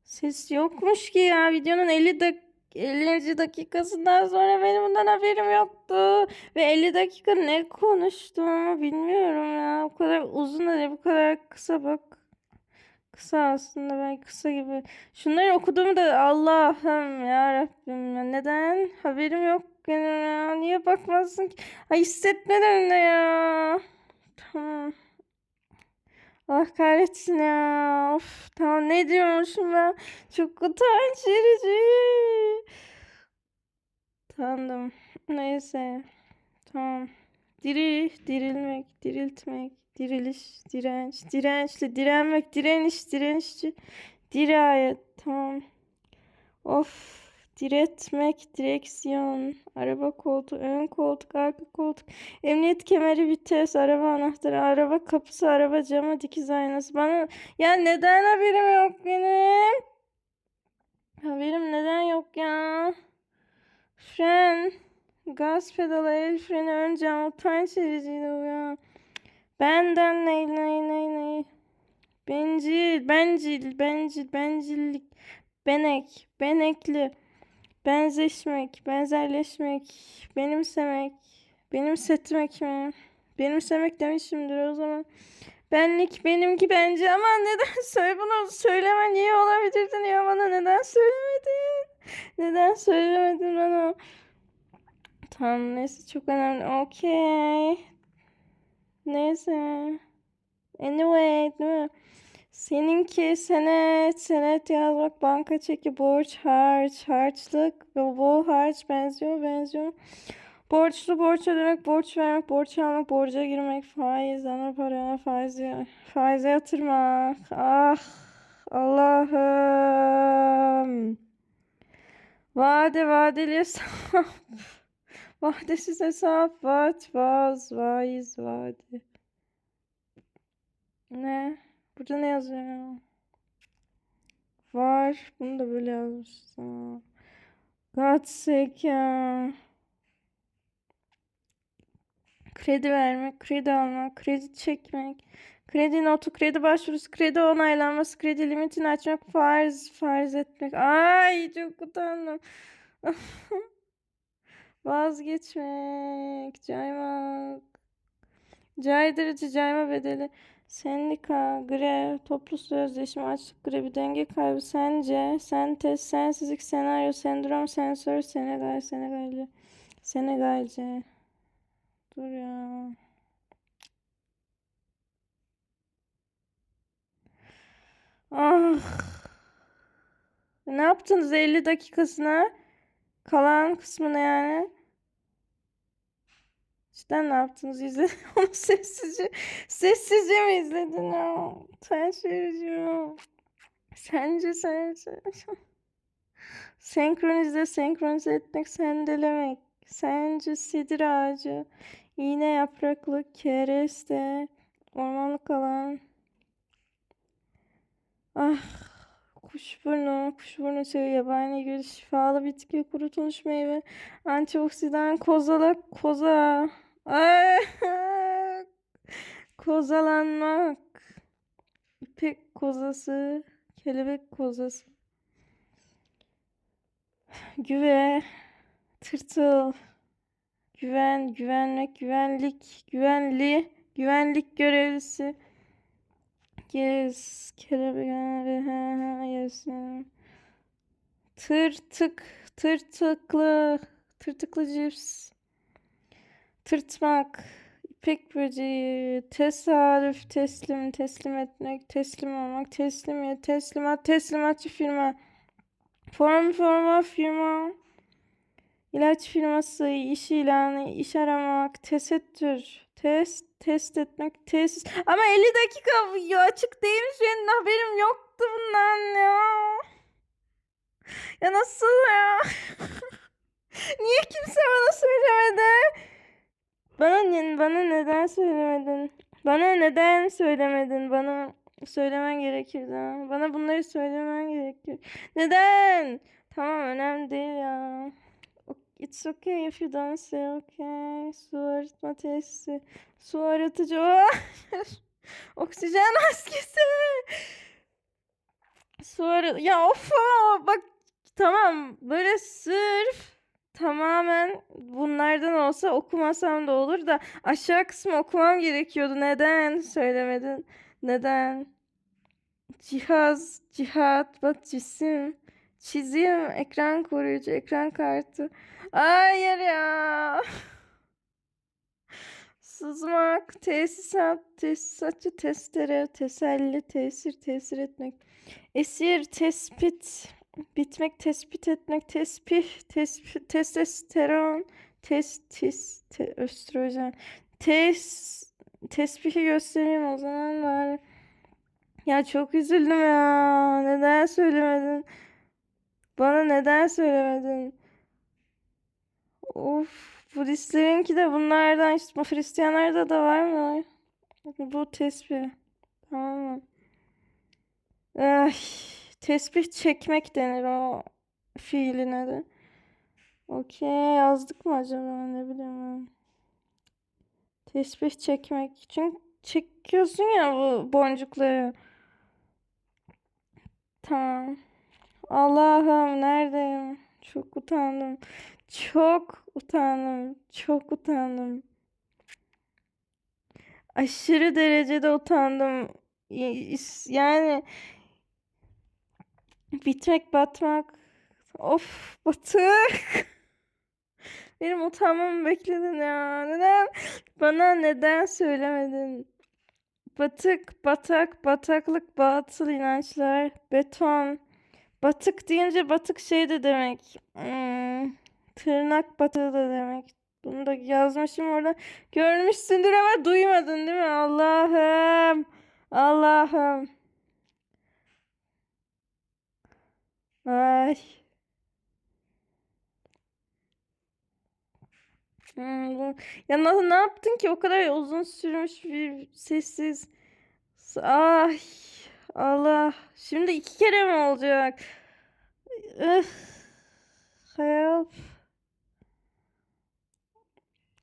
Ses yokmuş ki ya. Videonun 50. dakikasından sonra benim bundan haberim yoktu. Ve 50 dakika ne konuştuğumu bilmiyorum ya. O kadar uzun da bu kadar kısa bak. Kısa aslında ben kısa gibi. Şunları okuduğumu da Allah'ım ya Rabbim ya. Neden? Haberim yok benim ya. Niye bakmazsın ki? Ay hissetmedim de ya. Tamam. Allah kahretsin ya. Of, tamam ne diyormuşum ben? Çok utanç verici. Tamam. Neyse. Tamam. Dirilmek, diriltmek, diriliş, direnç, dirençli, direnmek, direnişçi, dirayet. Tamam. Of. Diretmek, direksiyon, araba koltuğu, ön koltuk, arka koltuk, emniyet kemeri, vites, araba anahtarı, araba kapısı, araba camı, dikiz aynası. Bana ya neden haberim yok benim? Haberim neden yok ya? Fren, gaz pedalı, el freni, ön cam, utanç vericiydi bu ya. Benden ney. Bencillik, benekli. Benzeşmek, benzerleşmek, benimsemek, benimsetmek mi? Benimsemek demişimdir o zaman. Benlik, benimki, bence ama neden bunu söylemen iyi olabilirdin ya bana neden söylemedin? Neden söylemedin bana? Tamam neyse çok önemli. Okey. Neyse. Anyway değil mi? Seninki senet yazmak, banka çeki, borç, harçlık, bu harç benziyor. Borçlu, borç ödemek, borç vermek, borç almak, borca girmek, faiz, ana para, faize yatırmak. Ah, Allah'ım. Vadeli hesap. Vadesiz hesap, vaiz, vade. Ne? Burada ne yazıyor? Var. Bunu da böyle yazmışsın. God sake ya. Kredi vermek, kredi almak, kredi çekmek, kredi notu, kredi başvurusu, kredi onaylanması, kredi limitini açmak, farz etmek. Ay çok utandım. Vazgeçmek, caymak, caydırıcı, cayma bedeli, sendika, grev, toplu sözleşme, açlık grevi, denge kaybı, sentez, sensizlik, senaryo, sendrom, sensör, Senegalce. Dur ya. Ah. Ne yaptınız 50 dakikasına? Kalan kısmını yani. İşte ne yaptınız? İzledin onu sessizce mi izledin ya? Sen verici. Sence. Senkronize etmek, sendelemek. Sence sedir ağacı, iğne yapraklı, kereste, ormanlık alan. Ah, kuşburnu çayı, yabani gül, şifalı bitki, kurutulmuş meyve, antioksidan, kozalak, koza. Ay, kozalanmak, ipek kozası, kelebek kozası, güve, tırtıl, güvenlik görevlisi, yesin. Tırtık, tırtıklı cips, tırtmak, ipek böceği, tesadüf, teslim etmek, teslim olmak, teslimiyet, teslimatçı firma, firma, ilaç firması, iş ilanı, iş aramak, tesettür, test etmek, tesis. Ama 50 dakika video açık değilmiş, benim haberim yoktu bundan ya. Ya nasıl ya? Niye kimse bana söylemedi? Bana neden söylemedin? Bana neden söylemedin? Bana söylemen gerekirdi. Bana bunları söylemen gerekir. Neden? Tamam önemli değil ya. It's okay if you don't say okay. Su arıtma tesisi. Su arıtıcı. Oksijen maskesi. Sonra ya of bak tamam böyle sırf tamamen bunlardan olsa okumasam da olur da aşağı kısmı okumam gerekiyordu. Neden söylemedin? Neden? Cihaz, cihat, bak cisim, çizim, ekran koruyucu, ekran kartı. Hayır ya. Sızmak, tesisat, tesisatçı, testere, teselli, tesir, tesir etmek. Esir, tespit, bitmek, tespit etmek, tespih, testosteron, östrojen, tespihi göstereyim o zaman bari. Ya çok üzüldüm ya. Neden söylemedin? Bana neden söylemedin? Of, Budistlerinki de bunlardan işte Hristiyanlarda da var mı? Bu tesbih. Tamam mı? Ay, tesbih çekmek denir o fiiline de. Okey, yazdık mı acaba, ne bileyim ben. Tesbih çekmek. Çünkü çekiyorsun ya bu boncukları. Tamam. Allah'ım neredeyim? Çok utandım. Çok utandım. Çok utandım. Aşırı derecede utandım. Yani bitmek, batmak. Of, batık. Benim utanmamı bekledin ya. Neden? Bana neden söylemedin? Batık, batak, bataklık, batıl inançlar, beton. Batık deyince batık şey de demek. Tırnak batığı da demek. Bunu da yazmışım orada. Görmüşsündür ama duymadın değil mi? Allah'ım. Allah'ım. Ay. Ya ne yaptın ki? O kadar uzun sürmüş bir sessiz. Ay. Allah. Şimdi 2 kere mi olacak? Üf. Hayal.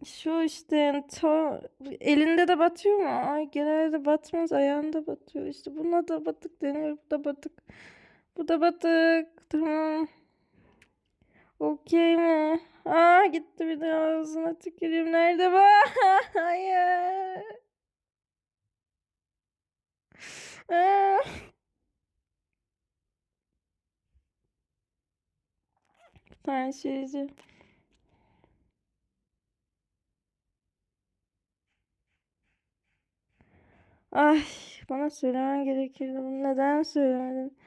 Şu işte elinde de batıyor mu? Ay genelde batmaz, ayağında batıyor. İşte buna da batık deniyor. Bu da batık. Bu da batık. Tamam. Okey mi? Aa gitti bir de ağzına tüküreyim. Nerede bu? Hayır. Aa. Bir tane şeyci. Ay bana söylemen gerekirdi. Bunu neden söylemedin?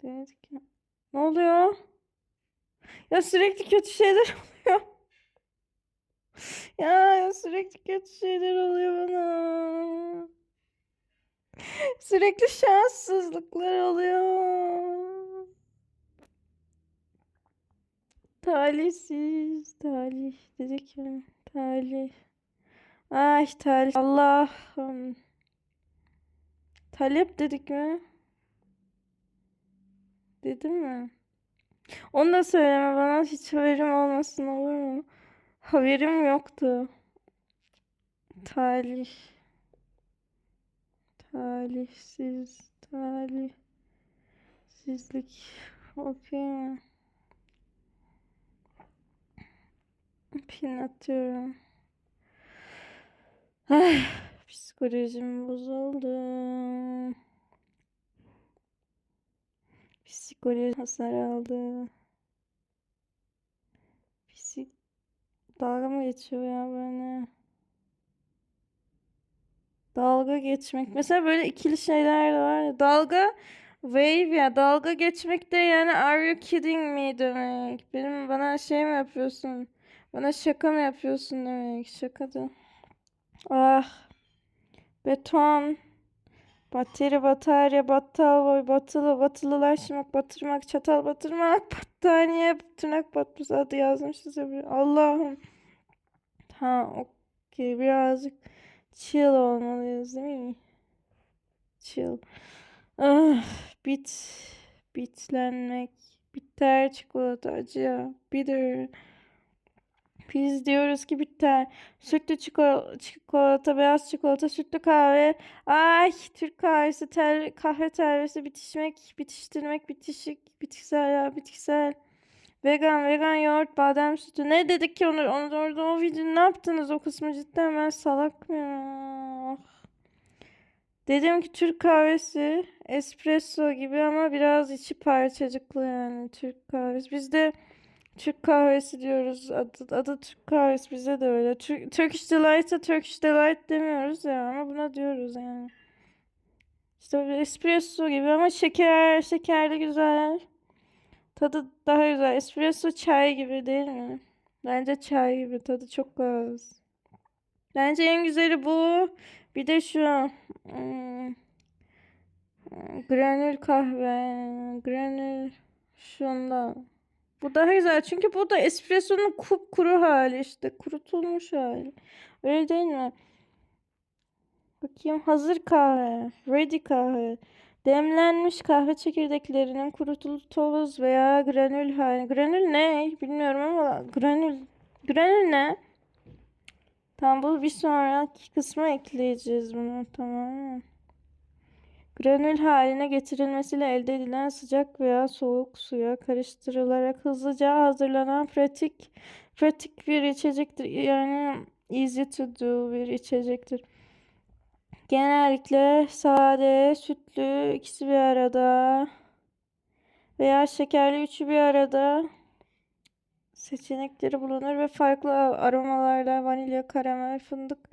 Dedik ya. Ne oluyor? Ya sürekli kötü şeyler oluyor. Ya sürekli kötü şeyler oluyor bana. Sürekli şanssızlıklar oluyor. Talihsiz, talih dedik ya. Talih. Ay talih. Allah'ım. Talep dedik mi? Dedim mi? Onu da söyleme bana, hiç haberim olmasın olur mu? Haberim yoktu. Talih. Talihsiz. Talihsizlik. Okey mi? Pin atıyorum. Ay, psikolojim bozuldu. Psikoloji hasar aldı. Psik dalga mı geçiyor ya böyle? Dalga geçmek. Mesela böyle ikili şeyler de var ya. Dalga wave ya. Dalga geçmek de yani are you kidding me demek. Bana şey mi yapıyorsun? Bana şaka mı yapıyorsun demek. Şaka da. Ah. Beton. Bateri, batarya, battal boy, batılı, batılılaşmak, batırmak, çatal batırmak, battaniye, tırnak batmış adı yazmışız ya. Allah'ım. Ha, okey. Birazcık chill olmalıyız değil mi? Chill. Ah, bitlenmek. Bitter çikolata acı. Bitter. Biz diyoruz ki bitter. bitter, sütlü çikolata, beyaz çikolata, sütlü kahve. Ay, Türk kahvesi, kahve telvesi, bitiştirmek, bitkisel ya, bitkisel. Vegan yoğurt, badem sütü. Ne dedik ki onu orada o videoda ne yaptınız o kısmı cidden ben salak mıyım? Dedim ki Türk kahvesi espresso gibi ama biraz içi parçacıklı yani Türk kahvesi. Biz de Türk kahvesi diyoruz. Adı Türk kahvesi bize de öyle. Turkish Delight'a Turkish Delight demiyoruz ya ama buna diyoruz yani. İşte böyle espresso gibi ama şekerli güzel. Tadı daha güzel. Espresso çay gibi değil mi? Bence çay gibi. Tadı çok az. Bence en güzeli bu. Bir de şu hmm, granül kahve. Granül şundan. Bu daha güzel çünkü bu da espressonun kupkuru hali işte. Kurutulmuş hali. Öyle değil mi? Bakayım hazır kahve. Ready kahve. Demlenmiş kahve çekirdeklerinin kurutulup toz veya granül hali. Granül ne? Bilmiyorum ama granül ne? Tamam bu bir sonraki kısma ekleyeceğiz bunu. Tamam mı? Granül haline getirilmesiyle elde edilen sıcak veya soğuk suya karıştırılarak hızlıca hazırlanan pratik bir içecektir. Yani easy to do bir içecektir. Genellikle sade, sütlü, ikisi bir arada veya şekerli üçü bir arada seçenekleri bulunur ve farklı aromalarla vanilya, karamel, fındık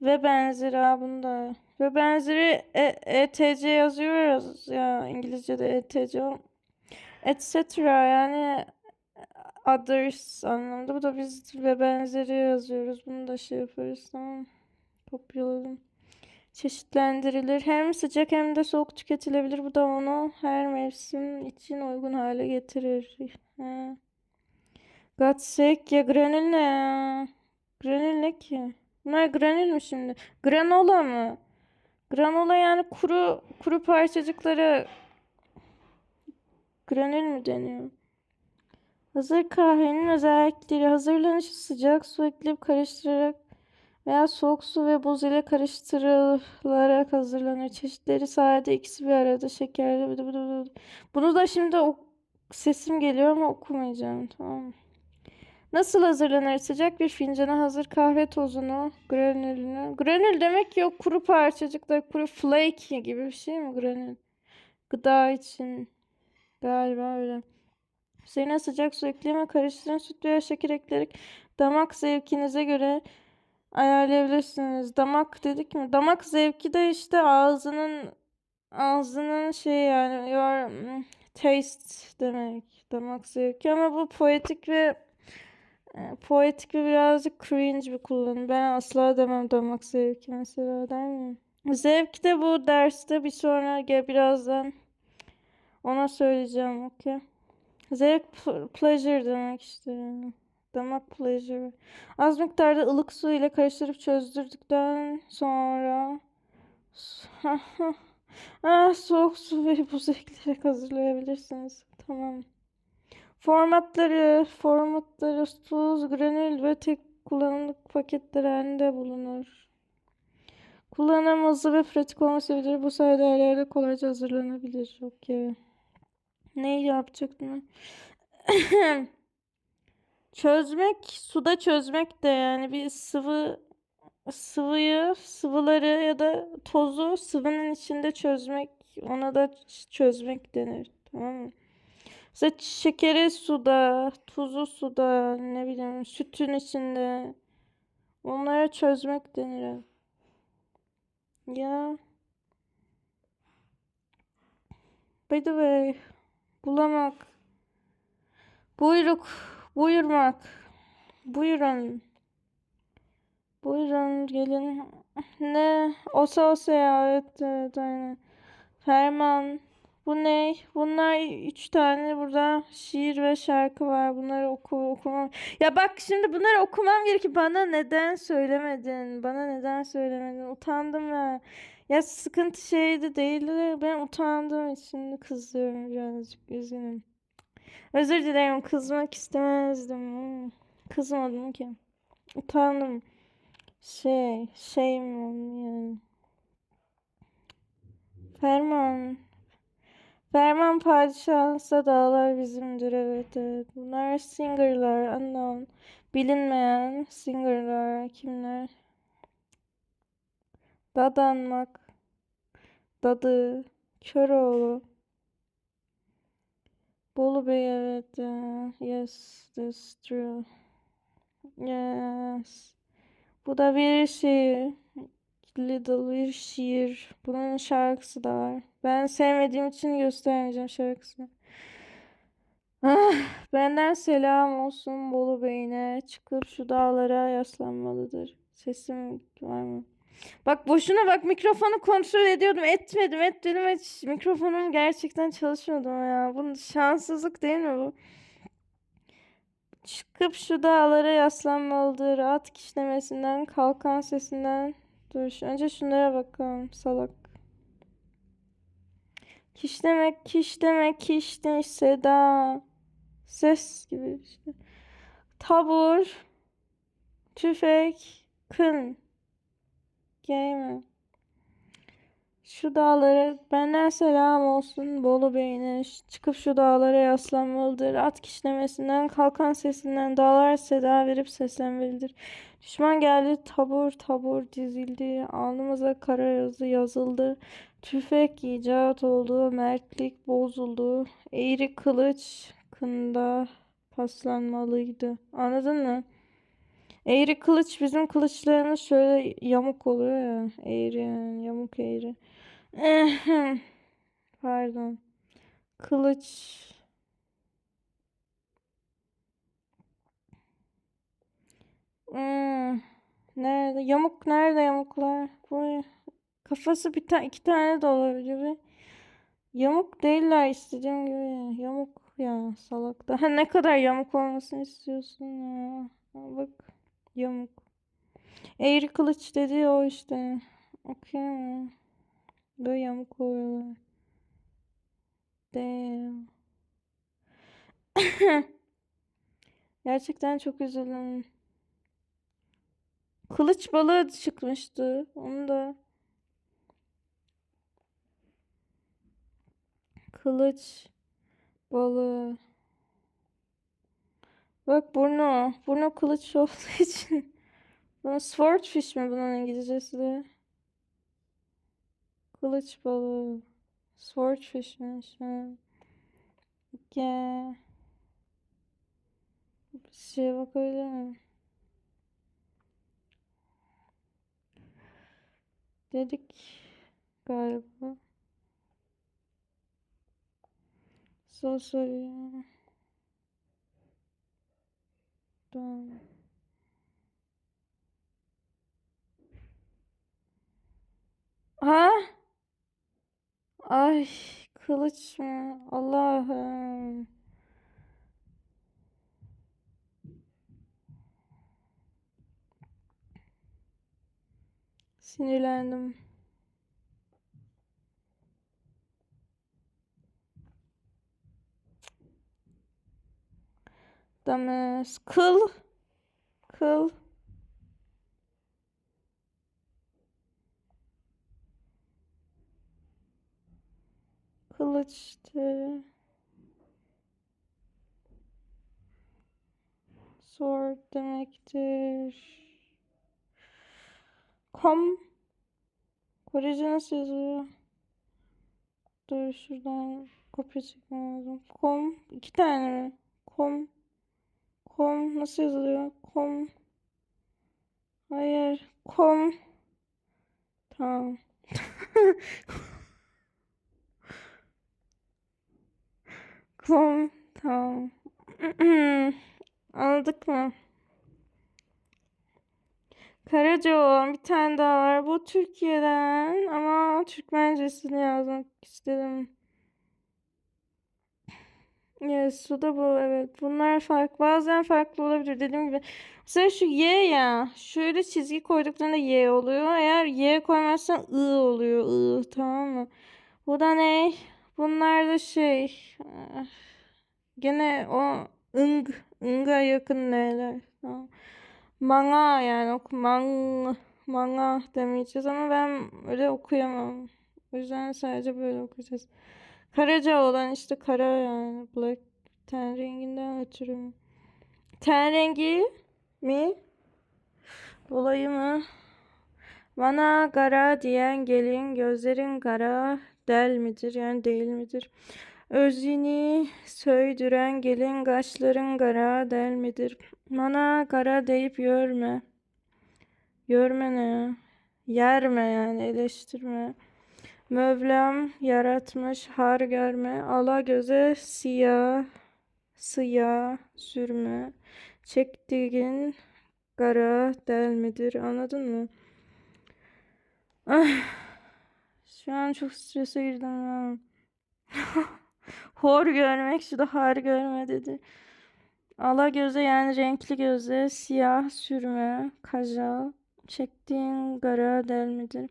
ve benzeri. Bunda ve benzeri ETC yazıyoruz ya İngilizce'de ETC etc. yani others anlamında. Bu da biz ve benzeri yazıyoruz. Bunu da şey yaparız tamam. Kopyaladım. Çeşitlendirilir. Hem sıcak hem de soğuk tüketilebilir. Bu da onu her mevsim için uygun hale getirir. Ha. Gatsek ya granül ne ya? Granül ne ki? Bunlar granül mü şimdi? Granola mı? Granola yani kuru parçacıkları granül mü deniyor? Hazır kahvenin özellikleri hazırlanışı sıcak su ekleyip karıştırarak veya soğuk su ve buz ile karıştırılarak hazırlanır. Çeşitleri sade ikisi bir arada şekerli. Bunu da şimdi sesim geliyor ama okumayacağım tamam mı? Nasıl hazırlanır? Sıcak bir fincana hazır kahve tozunu, granülünü. Granül demek yok kuru parçacıklar, kuru flake gibi bir şey mi granül? Gıda için galiba öyle. Üzerine sıcak su ekleme karıştırın. Süt veya şeker ekleyerek damak zevkinize göre ayarlayabilirsiniz. Damak dedik mi? Damak zevki de işte ağzının şey yani your taste demek. Damak zevki ama bu poetik ve birazcık cringe bir kullanım. Ben asla demem damak zevki mesela der miyim? Zevk de bu derste bir sonra birazdan ona söyleyeceğim okey. Zevk pleasure demek işte. Damak pleasure. Az miktarda ılık su ile karıştırıp çözdürdükten sonra soğuk su ve buz ekleyerek hazırlayabilirsiniz. Tamam. Formatları tuz, granül ve tek kullanımlık paketler halinde bulunur. Kullanım hızlı ve pratik olması sebebiyle bu sayede her yerde kolayca hazırlanabilir. Okey. Ne yapacaktım? Suda çözmek de yani bir sıvıları ya da tozu sıvının içinde çözmek, ona da çözmek denir. Tamam mı? Mesela şekeri suda, tuzu suda, ne bileyim sütün içinde. Onlara çözmek denir. Ya, by the way, bulamak, buyruk, buyurmak, buyurun. Buyurun gelin. Ne? Osa ya. Evet aynen. Ferman. Bu ne? Bunlar üç tane burada şiir ve şarkı var. Bunları okumam. Ya bak şimdi bunları okumam gerekiyor. Bana neden söylemedin? Bana neden söylemedin? Utandım ya. Ya sıkıntı şeydi değil de ben utandığım için kızıyorum birazcık. Üzgünüm. Özür dilerim. Kızmak istemezdim. Kızmadım ki. Utandım. Şeyim yani. Ferman. Ferman padişahsa dağlar bizimdir, evet evet. Bunlar singer'lar, unknown. Bilinmeyen singer'lar kimler? Dadanmak, Dadı, Köroğlu, Bolu Bey, evet ya. Yes, that's true. Yes. Bu da bir şiir. Little bir şiir. Bunun şarkısı da var. Ben sevmediğim için göstermeyeceğim şarkısını. Ah, benden selam olsun Bolu Bey'ine. Çıkıp şu dağlara yaslanmalıdır. Sesim var mı? Bak boşuna bak mikrofonu kontrol ediyordum. Etmedim. Mikrofonum gerçekten çalışmadı ya. Bu şanssızlık değil mi bu? Çıkıp şu dağlara yaslanmalıdır. At kişnemesinden, kalkan sesinden. Dur önce şunlara bakalım salak. Kiş demek seda. Ses gibi işte. Tabur, tüfek, kın. Game. Şu dağlara benden selam olsun Bolu Bey'ine. Çıkıp şu dağlara yaslanmalıdır. At kişnemesinden, kalkan sesinden dağlar seda verip seslenmelidir. Düşman geldi tabur tabur dizildi. Alnımıza kara yazı yazıldı. Tüfek icat oldu. Mertlik bozuldu. Eğri kılıç kında paslanmalıydı. Anladın mı? Eğri kılıç bizim kılıçlarımız şöyle yamuk oluyor ya. Eğri yani yamuk eğri. Pardon. Kılıç. Nerede? Yamuk nerede yamuklar? Bu kafası iki tane de olabilir. Yamuk değiller istediğim gibi. Yamuk ya salak. Daha ne kadar yamuk olmasını istiyorsun ya. Bak yamuk. Eğri kılıç dedi o işte. Okey mi? Böyle yamuk oluyorlar. Damn. Gerçekten çok üzüldüm. Kılıç balığı çıkmıştı. Onu da kılıç balığı. Bak burnu. Burnu kılıç olduğu için. Bunun swordfish mi bunun İngilizcesi de? Kılıç balığı. Swordfish'miş. Ha. Gel. Bir şeye bakabilir miyim? Dedik galiba. So sorry. Tamam. Ha? Ay kılıç mı? Allah'ım. Sinirlendim. Dames. Kıl. Kıl. Kılıçtı. Sword demektir. Kom. Korece nasıl yazıyor? Dur şuradan kopya çekmem lazım. Kom. İki tane mi? Kom. Kom. Nasıl yazılıyor? Kom. Hayır. Kom. Tamam. Kom. Tamam. Anladık mı? Karacaoğlan bir tane daha var. Bu Türkiye'den ama Türkmencesini yazmak istedim. Yes, su da bu evet. Bunlar bazen farklı olabilir dediğim gibi. Mesela şu Y ya. Şöyle çizgi koyduklarında Y oluyor. Eğer Y koymazsan I oluyor. I tamam mı? Bu da ne? Bunlar da gene o ıng'a yakın neler. Tamam. Manga yani manga demeyeceğiz ama ben öyle okuyamam. O yüzden sadece böyle okuyacağız. Karaca olan işte kara yani. Black ten renginden ötürü. Ten rengi mi? Dolayı mı? Bana kara diyen gelin gözlerin kara del midir yani değil midir? Özini söydüren gelin kaşların kara del midir? Bana kara deyip yorma. Yorma ne ya? Yerme yani eleştirme. Mevlam yaratmış har görme. Ala göze siyah siyah sürme. Çektiğin kara del midir? Anladın mı? Ah, şu an çok strese girdim ya. Hor görmek şu da har görme dedi. Ala göze yani renkli göze siyah sürme. Kajal. Çektiğin kara del midir?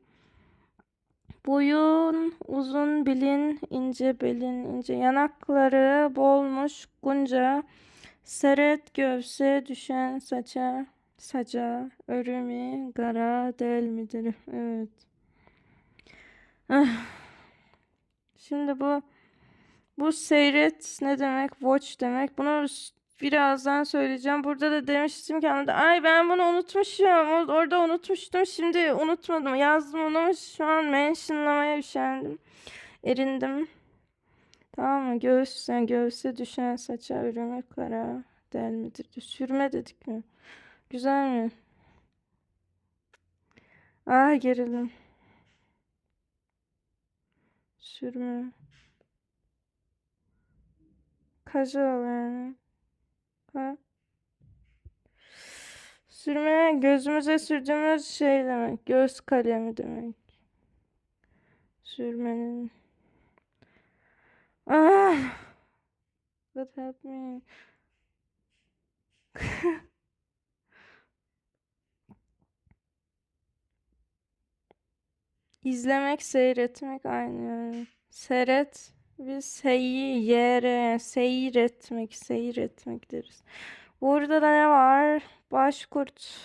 Boyun uzun bilin ince belin ince yanakları bolmuş gunca seret göğse düşen saça örümü kara del midir? Evet. Ah. Şimdi bu seyret ne demek? Watch demek. Bunu birazdan söyleyeceğim. Burada da demiştim ki ay ben bunu unutmuşum. Orada unutmuştum. Şimdi unutmadım. Yazdım onu. Şu an mentionlamaya üşendim. Erindim. Tamam mı? Yani göğse düşen saça örümü kara del midir? Sürme dedik mi? Güzel mi? Ah gerildim. Sürme. Casual yani. Ha? Sürme gözümüze sürdüğümüz şey demek. Göz kalemi demek. Sürmenin. Ah! God help me. İzlemek, seyretmek aynı yani. Seyret. Biz seyretmek deriz. Burada da ne var? Başkurt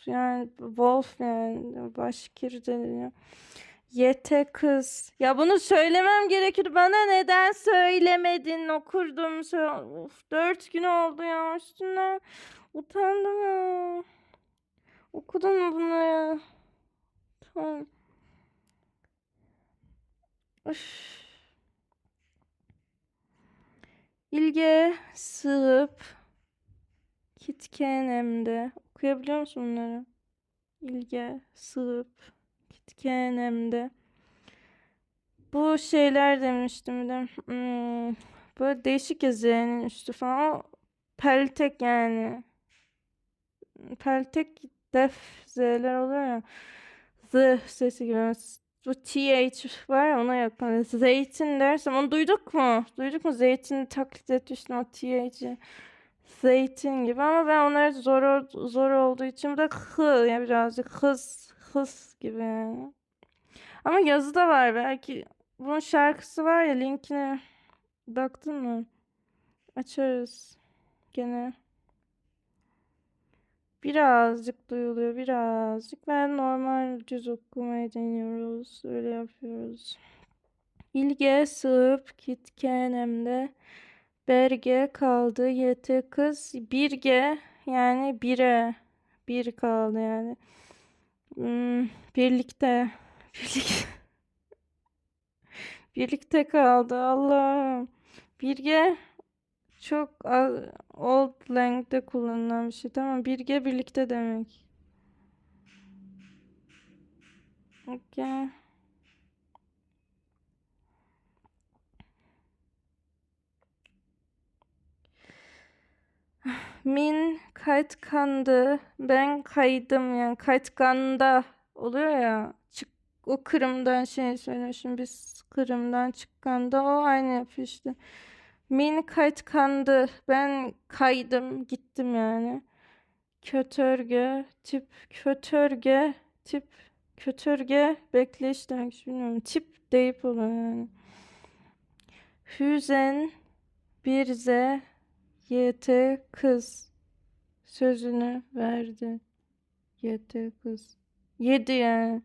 yani wolf yani başkir deniyor. Yete kız. Ya bunu söylemem gerekir. Bana neden söylemedin? Okurdum. Of, 4 gün oldu ya üstünden. Utandım ya. Okudun mu bunu ya? Tamam. Üf. İlge sığıp kitkenemde. Okuyabiliyor musun bunları? İlge sığıp kitkenemde. Bu şeyler demiştim de. Böyle değişik ya Z'nin üstü falan. O peltek yani. Peltek def Z'ler oluyor ya. Z sesi gibi. Bu TH var ya ona yakın. Zeytin dersem onu duyduk mu? Duyduk mu? Zeytini taklit etmiştim o TH'i. Zeytin gibi ama ben onları zor olduğu için bu da hı ya birazcık hız gibi yani. Ama yazı da var belki. Bunun şarkısı var ya linkine baktın mı? Açarız gene. Birazcık duyuluyor birazcık. Ben normal düz okumayı deniyoruz. Öyle yapıyoruz. İlge sığıp kitkenemde berge kaldı yeti kız birge yani bir kaldı yani. Birlikte birlikte birlikte kaldı Allah'ım. Birge çok old lang'de kullanılan bir şey. Tamam birge birlikte demek. Okay. Min kayıtkandı. Ben kaydım yani kayıtkanda oluyor ya. O Kırım'dan şey söylemişim. Biz Kırım'dan çıkkanda o aynı yapıyor işte. Min kayıtkandı. Ben kaydım gittim yani. Kötörge tip kötörge bekleyiş demek bilmiyorum. Tip deyip oluyor yani. Hüzen birze yete kız sözünü verdi. Yete kız. Yedi yani.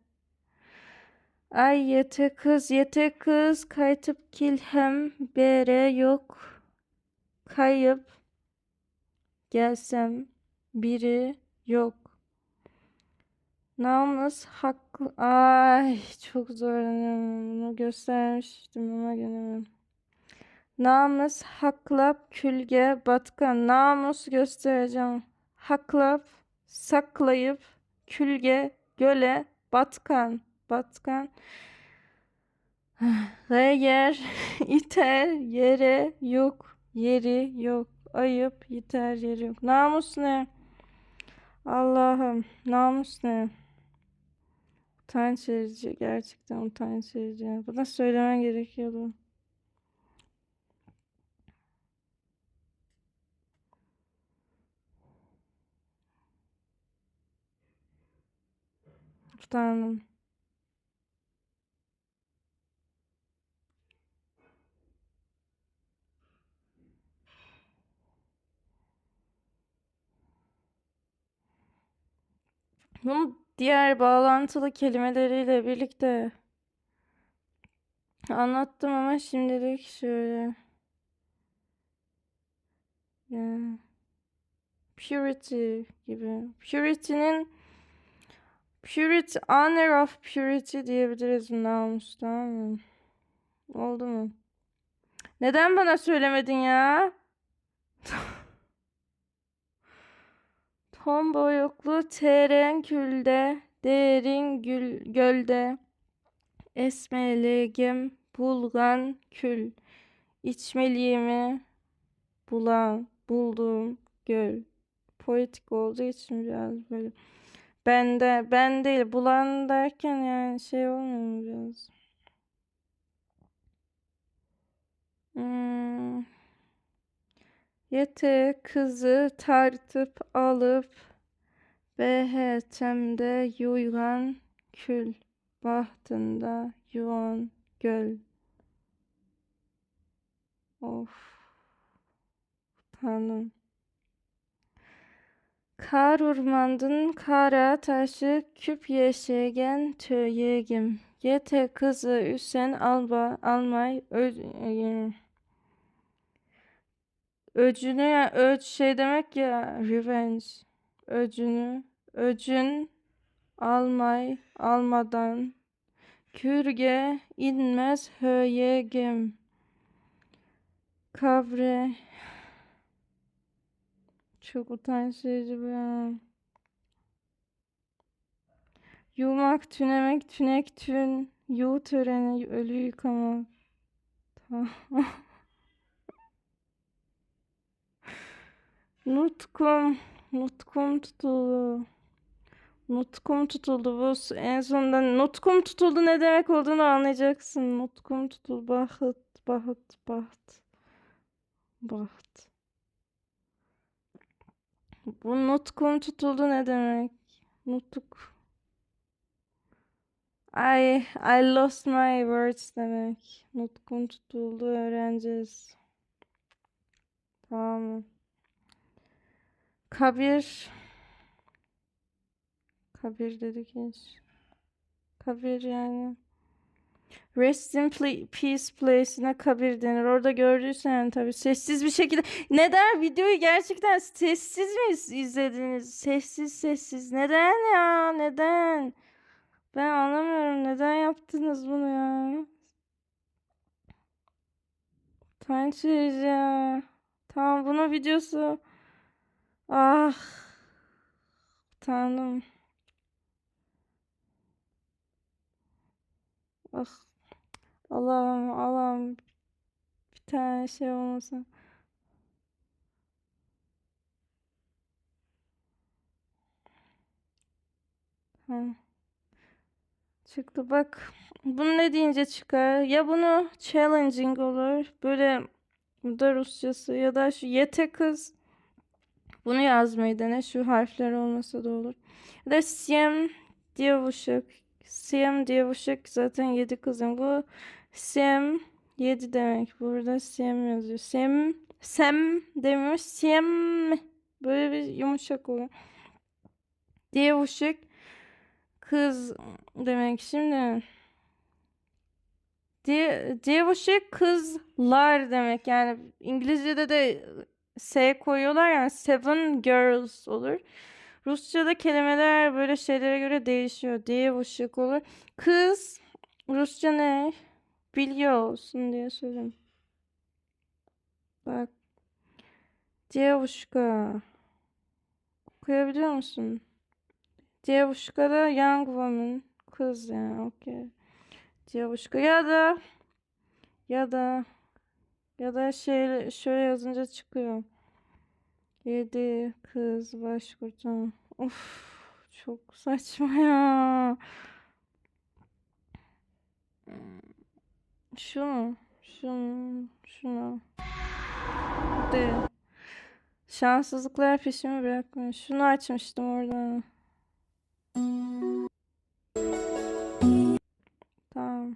Ay yete kız kaytıp kilhem bere yok. Kayıp gelsem biri yok. Namus haklı. Ay çok zorlanıyorum. Bunu göstermiştim ama gene. Namus haklap külge batkan. Namus göstereceğim. Haklap saklayıp külge göle batkan. Batkan. Re yer iter yere yok. Yeri yok. Ayıp yeter yeri yok. Namus ne? Allah'ım namus ne? Utanç verici. Gerçekten utanç verici. Buna söylemen gerekiyordu. Utandım. Bunu diğer bağlantılı kelimeleriyle birlikte anlattım ama şimdilik şöyle. Yani purity gibi. Purity, honor of purity diyebiliriz namus, tamam mı? Oldu mu? Neden bana söylemedin ya? Tomboyuklu teren külde, derin gölde, esmelegem bulgan kül, içmeliğimi bulduğum göl. Poetik olduğu için biraz böyle. Ben değil, bulan derken yani şey olmuyor mu biraz? Yete kızı tartıp alıp behetemde yuygan kül, bahtında yuvan göl. Of, tanrım. Kar urmandın kara taşı küp yeşegen töyegim. Yete kızı üsen almay öcünü ya şey demek ya revenge. Öcün almadan kürge inmez höyegim. Kabre çok utanç verici bu ya. Yumak, tünemek, tünek, tün, yu töreni, ölü yıkamak. Tamam. Nutkum tutuldu. Nutkum tutuldu. Bu en sonunda nutkum tutuldu ne demek olduğunu anlayacaksın. Nutkum tutuldu. Baht. Bu nutkum tutuldu ne demek? Nutuk. I lost my words demek. Nutkum tutuldu öğreneceğiz. Tamam mı? Kabir dedik hiç. Kabir yani. Rest in peace place'ine kabir denir. Orada gördüysen tabii sessiz bir şekilde. Neden videoyu gerçekten sessiz mi izlediniz? Sessiz. Neden ya? Neden? Ben anlamıyorum. Neden yaptınız bunu ya? Utanç verici ya. Tamam bunun videosu. Ah. Utandım. Ah. Allah'ım. Bir tane şey olmasın. Tamam. Çıktı bak. Bunu ne deyince çıkar? Ya bunu challenging olur. Böyle bu da Rusçası ya da şu yete kız. Bunu yazmayı dene. Şu harfler olmasa da olur. Ya da siem девушек. Siem девушек zaten 7 kızım. Bu siem 7 demek. Burada siem yazıyor. Sem demiyor. Siem Böyle bir yumuşak oluyor. Девушек kız demek. Şimdi девушек kızlar demek. Yani İngilizce'de de S koyuyorlar, yani seven girls olur. Rusça'da kelimeler böyle şeylere göre değişiyor. Девушек olur. Kız Rusça ne? Biliyor olsun diye söyledim. Bak. Девушка. Okuyabiliyor musun? Девушка da young woman. Kız yani. Okey. Девушка ya da şöyle yazınca çıkıyor. 7 kız başkurtma. Of, çok saçma ya. Şunu. De. Şanssızlıklar peşimi bırakmıyor. Şunu açmıştım orada. Tamam.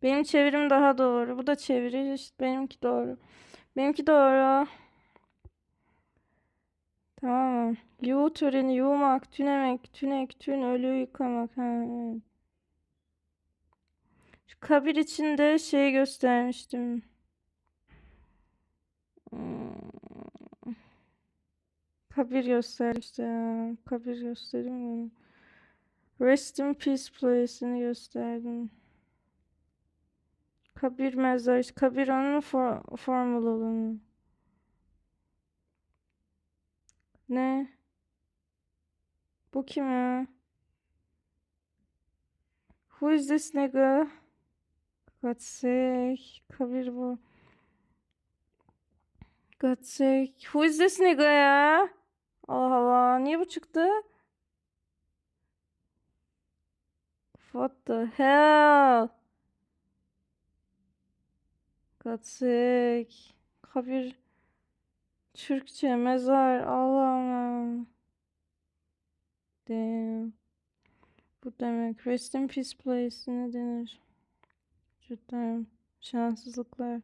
Benim çevirim daha doğru. Bu da çeviri. İşte benimki doğru. Benimki doğru. Tamam mı? Yuğu töreni, yuğmak, tünemek, tünek, tün, ölü yıkamak. Ha, evet. Şu kabir içinde şey göstermiştim. Kabir göstermişti ya. Kabir göstereyim mi? Rest in Peace Place'ini gösterdim. Kabir mezar. İşte kabir onun formal olanı. Ne? Bu kim ya? Who is this nigga? God's sake. Kabir bu. God's sake. Who is this nigga ya? Allah Allah. Niye bu çıktı? What the hell? God's sake. Kabir. Türkçe mezar. Allah'ım. Damn. Bu demek. Rest in Peace Place ne denir? Cidden şanssızlıklar.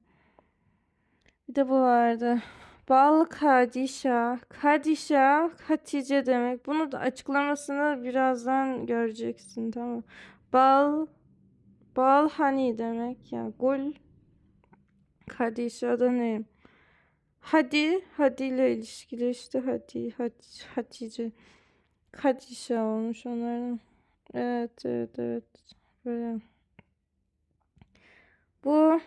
Bir de bu vardı. Bal Kadişa. Kadişa Hatice demek. Bunu da açıklamasını birazdan göreceksin, tamam. Bal hani demek ya. Gul Kadişa da ne? Hadi ile ilişkili işte Hatice. Kadişa olmuş onların. Evet. Böyle. Bu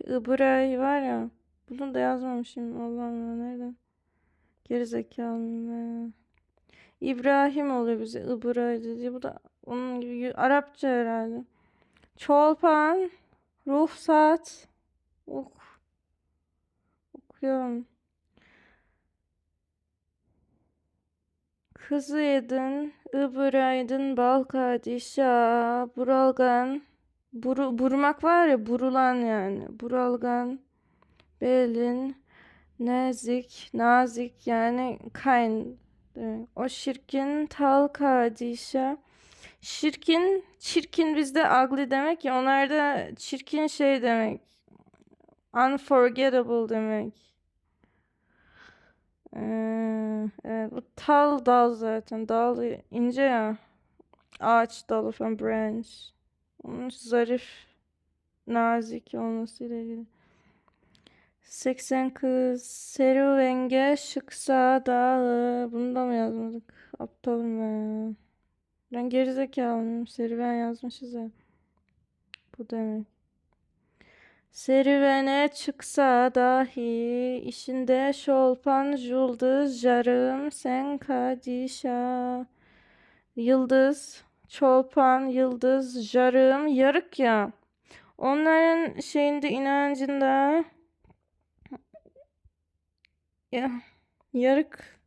Ibıray var ya. Bunu da yazmamışım. Allah'ım ya, nereden? Gerizekalıyım ya. İbrahim oluyor bize. Ibıray dedi. Bu da onun gibi Arapça herhalde. Çolpan. Ruhsat. Okuyorum. Kızı yedin. Ibıraydın. Balkadişa. Buralgan. Burmak var ya. Burulan yani. Buralgan. Belin. Nazik yani kind demek. O şirkin talkadişa. Çirkin bizde ugly demek ya, onlarda çirkin şey demek. Unforgettable demek. Evet, bu dal zaten. Dal ince ya. Ağaç dalı falan, branch. Onun zarif, nazik olmasıyla ilgili. 80 kız serüvenge şıksa dağı. Bunu da mı yazmadık? Aptalım ben. Ben gerizekalıyım. Serüven yazmışız ya. Bu demek. Serüvene çıksa dahi işinde şolpan yıldız jarım sen kadişa. Yıldız, çolpan, yıldız, jarım, yarık ya. Onların şeyinde, inancında ya, yarık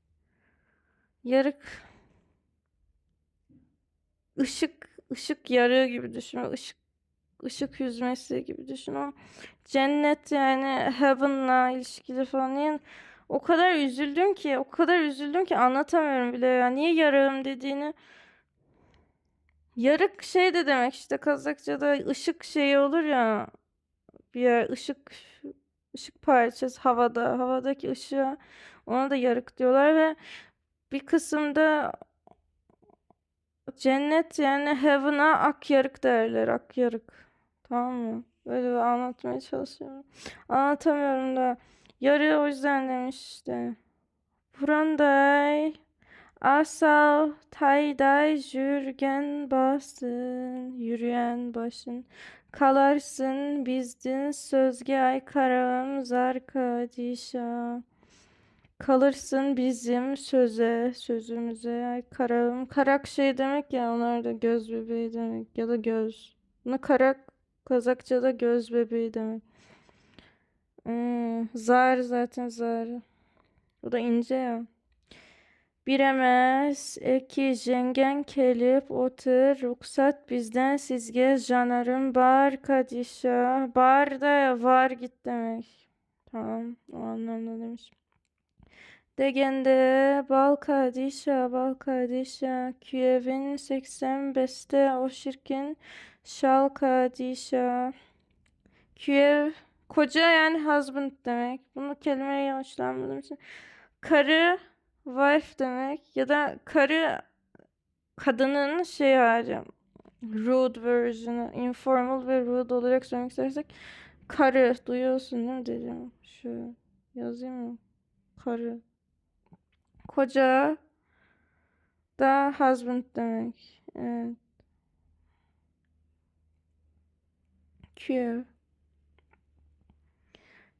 ışık yarığı gibi düşün. Işık yüzmesi gibi düşün. O cennet yani heaven'la ilişkili falan. Yani o kadar üzüldüm ki anlatamıyorum bile ya. Niye yarığım dediğini. Yarık şey de demek işte, Kazakça'da ışık şeyi olur ya. Bir yer ışık parçası havada. Havadaki ışığa ona da yarık diyorlar ve bir kısımda cennet yani heaven'a ak yarık derler. Ak yarık. Tamam mı? Böyle bir anlatmaya çalışıyorum. Anlatamıyorum da. Yarı o yüzden demiş işte. Buranday asal tayday jürgen basın. Yürüyen başın. Kalarsın bizdin sözge ay karam zarkadişa. Kalırsın bizim sözümüze. Ay karağım. Karak şey demek ya, onlar da göz bebeği demek ya da göz. Buna karak Kazakça'da göz bebeği demek. Zar zaten zar. O da ince ya. Biremez eki jengen kelip otur ruksat bizden sizge janarım bar kadişa. Bar da var git demek. Tamam, o anlamda demiş. Degende Balkadişa Kiev'in 85'te o şirkin Şalkadişa. Kiev koca yani husband demek. Bunu kelimeyi hoşlanmadığım için. Karı wife demek ya da karı kadının şey hali. Rude version'ı, informal ve rude olarak söylemek istersek karı duyuyorsun değil mi dedim. Şu yazayım mı? Karı. Koca da husband demek. Evet. Q.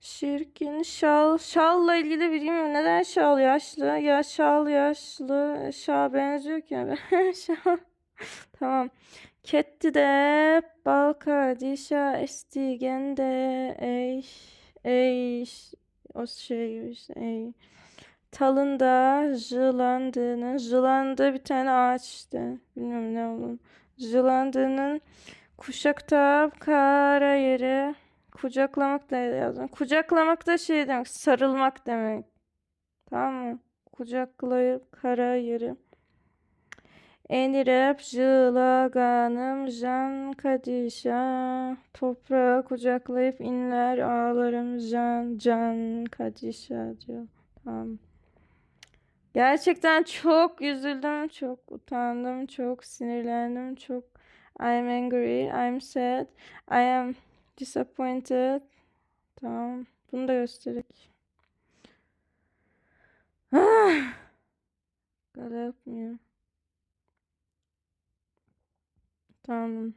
Şirkin şal. Şalla ilgili bilmiyorum. Neden şal yaşlı? Ya şal yaşlı. Şal benziyor ki. Şal. Tamam. Ketti de balka dişa estigen de ey o şey işte ey. Talında jılandı bir tane ağaç işte. Bilmiyorum ne olduğunu. Jılandığının kuşakta kara yeri kucaklamak da yazdım. Kucaklamak da şey demek, sarılmak demek. Tamam mı? Kucaklayıp kara yeri. Enirep jılaganım jan kadişa. Toprağı kucaklayıp inler ağlarım can kadişa diyor. Tamam. Gerçekten çok üzüldüm, çok utandım, çok sinirlendim, çok I'm angry, I'm sad, I am disappointed. Tamam, bunu da göstererek. Ah, kadar yapmıyor. Tamam.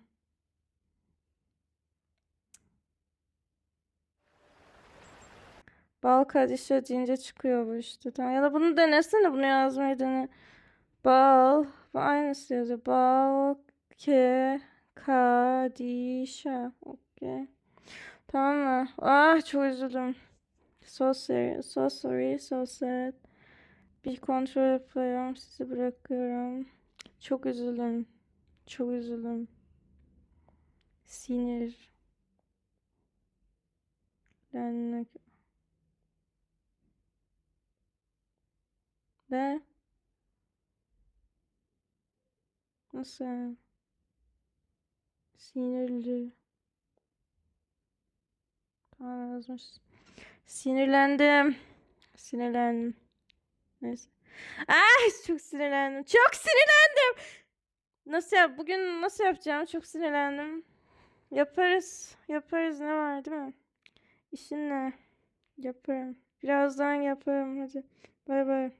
Bal kadişe deyince çıkıyor bu işte. Tamam. Ya da bunu denesene, bunu yazmayı dene. Bal, aynısı yazıyor. Bal ke kadişe. Okey. Tamam mı? Ah, çok üzüldüm. So sorry, so sorry, so sad. Bir kontrol yapıyorum, sizi bırakıyorum. Çok üzüldüm. Çok üzüldüm. Sinirlenmek. Ne? Nasıl yani? Sinirli. Tamam yazmış. Sinirlendim. Sinirlendim. Neyse. Ah, çok sinirlendim. Çok sinirlendim. Nasıl yap? Bugün nasıl yapacağım? Çok sinirlendim. Yaparız. Yaparız, ne var değil mi? İşin ne? Yaparım. Birazdan yaparım. Hadi. Bay bay.